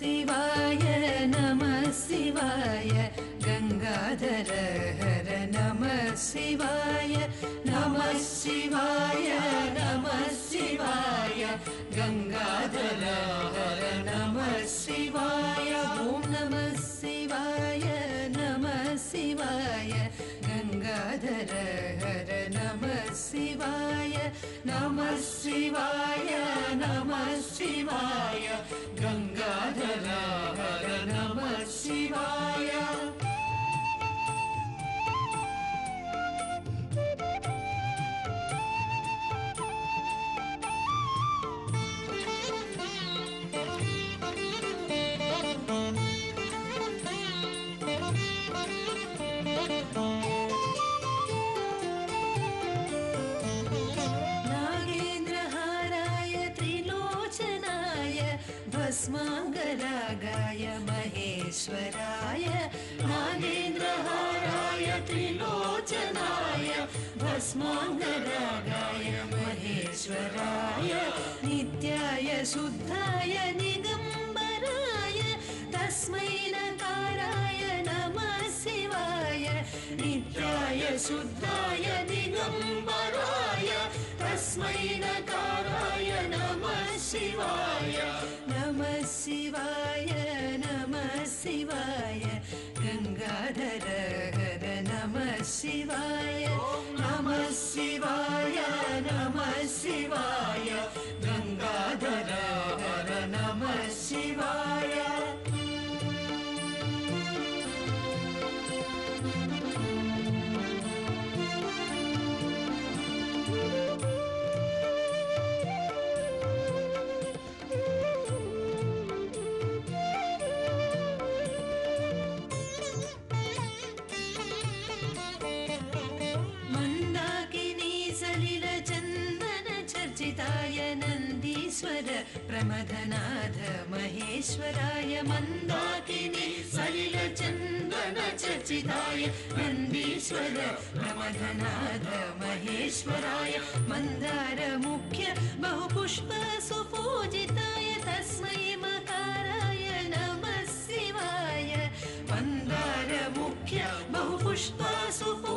शिवाय नमः शिवाय गंगाधर हर नमः शिवाय नमः शिवाय नमः शिवाय गंगाधर हर नमः शिवाय ओम नमः शिवाय नमः शिवाय गंगाधर हर नमः शिवाय नमः शिवाय नमः शिवाय गंगाधर हर नमः शिवाय भस्मांगरागाय महेश्वराय नागेन्द्रहाराय त्रिलोचनाय भस्मांगरागाय महेश्वराय नित्याय शुद्धाय निगंबराय तस्मै नकाराय नमः शिवाय नित्याय शुद्धाय निगंबराय तस्मै नकाराय नमः शिवाय नमः शिवाय नमः शिवाय गंगाधर हर नमः शिवाय नमः शिवाय नमः शिवाय गंगाधर हर नमः शिवाय नंदीश्वर प्रमथनाथ महेश्वराय मंदाकिनी सलिल चंदन चर्चिताय नंदीश्वर प्रमथनाथ महेश्वराय मंदार मुख्य बहुपुष्प सुपूजिताय तस्मै मकाराय नमः शिवाय मंदार मुख्य बहुपुष्प सुपूजिताय